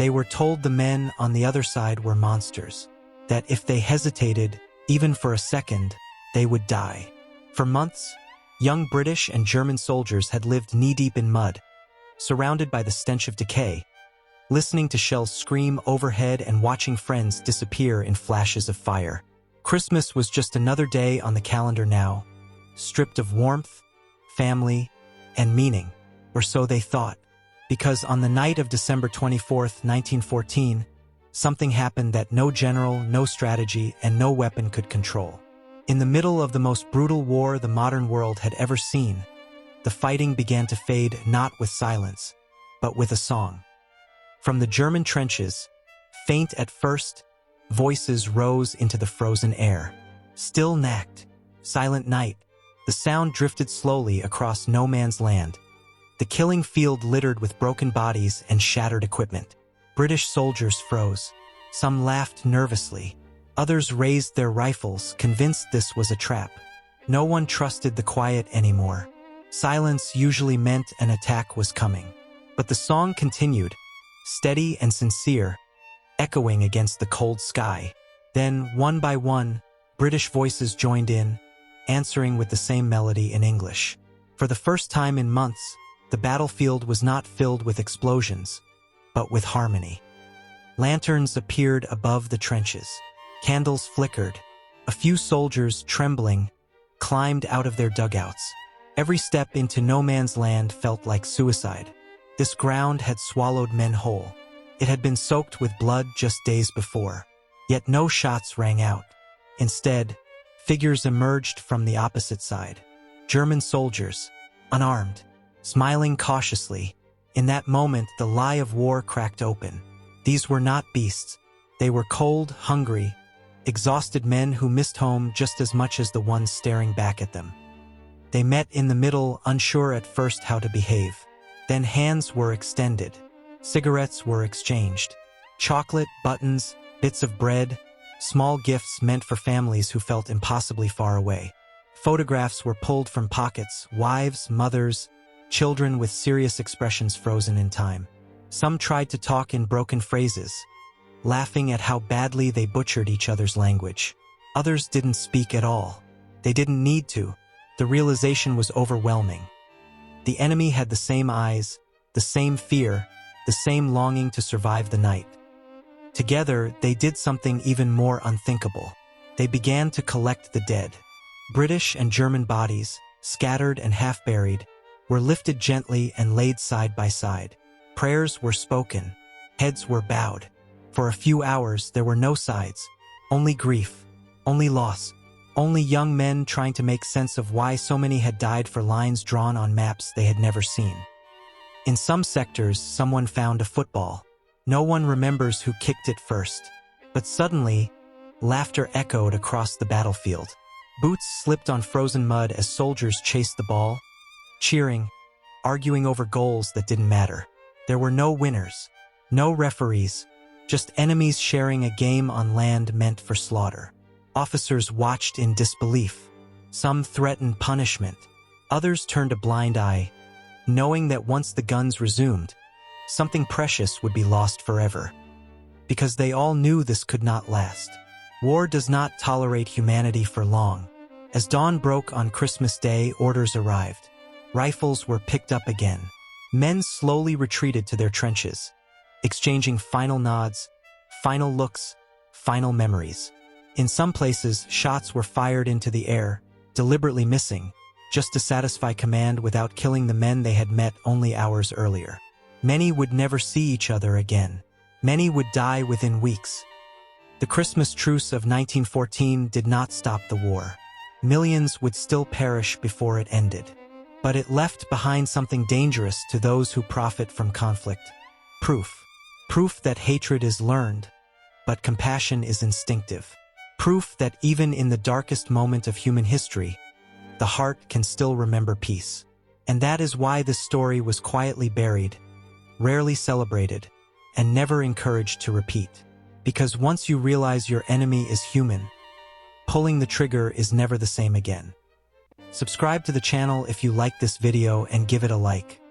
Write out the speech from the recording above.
They were told the men on the other side were monsters, that if they hesitated, even for a second, they would die. For months, young British and German soldiers had lived knee-deep in mud, surrounded by the stench of decay, listening to shells scream overhead and watching friends disappear in flashes of fire. Christmas was just another day on the calendar now, stripped of warmth, family, and meaning, or so they thought, because on the night of December 24th, 1914, something happened that no general, no strategy, and no weapon could control. In the middle of the most brutal war the modern world had ever seen, the fighting began to fade not with silence, but with a song. From the German trenches, faint at first, voices rose into the frozen air. Still nacht, silent night, the sound drifted slowly across no man's land. The killing field littered with broken bodies and shattered equipment. British soldiers froze. Some laughed nervously. Others raised their rifles, convinced this was a trap. No one trusted the quiet anymore. Silence usually meant an attack was coming. But the song continued, steady and sincere, echoing against the cold sky. Then, one by one, British voices joined in, answering with the same melody in English. For the first time in months, the battlefield was not filled with explosions, but with harmony. Lanterns appeared above the trenches. Candles flickered. A few soldiers, trembling, climbed out of their dugouts. Every step into no man's land felt like suicide. This ground had swallowed men whole. It had been soaked with blood just days before. Yet no shots rang out. Instead, figures emerged from the opposite side. German soldiers, unarmed, smiling cautiously. In that moment, the lie of war cracked open. These were not beasts. They were cold, hungry, exhausted men who missed home just as much as the ones staring back at them. They met in the middle, unsure at first how to behave. Then hands were extended. Cigarettes were exchanged. Chocolate, buttons, bits of bread, small gifts meant for families who felt impossibly far away. Photographs were pulled from pockets, wives, mothers, children with serious expressions frozen in time. Some tried to talk in broken phrases, laughing at how badly they butchered each other's language. Others didn't speak at all. They didn't need to. The realization was overwhelming. The enemy had the same eyes, the same fear, the same longing to survive the night. Together, they did something even more unthinkable. They began to collect the dead. British and German bodies, scattered and half-buried, were lifted gently and laid side by side. Prayers were spoken. Heads were bowed. For a few hours, there were no sides, only grief, only loss, only young men trying to make sense of why so many had died for lines drawn on maps they had never seen. In some sectors, someone found a football. No one remembers who kicked it first. But suddenly, laughter echoed across the battlefield. Boots slipped on frozen mud as soldiers chased the ball, cheering, arguing over goals that didn't matter. There were no winners, no referees, just enemies sharing a game on land meant for slaughter. Officers watched in disbelief. Some threatened punishment. Others turned a blind eye, knowing that once the guns resumed, something precious would be lost forever. Because they all knew this could not last. War does not tolerate humanity for long. As dawn broke on Christmas Day, orders arrived. Rifles were picked up again. Men slowly retreated to their trenches, exchanging final nods, final looks, final memories. In some places, shots were fired into the air, deliberately missing, just to satisfy command without killing the men they had met only hours earlier. Many would never see each other again. Many would die within weeks. The Christmas Truce of 1914 did not stop the war. Millions would still perish before it ended. But it left behind something dangerous to those who profit from conflict. Proof. Proof that hatred is learned, but compassion is instinctive. Proof that even in the darkest moment of human history, the heart can still remember peace. And that is why this story was quietly buried, rarely celebrated, and never encouraged to repeat. Because once you realize your enemy is human, pulling the trigger is never the same again. Subscribe to the channel if you like this video and give it a like.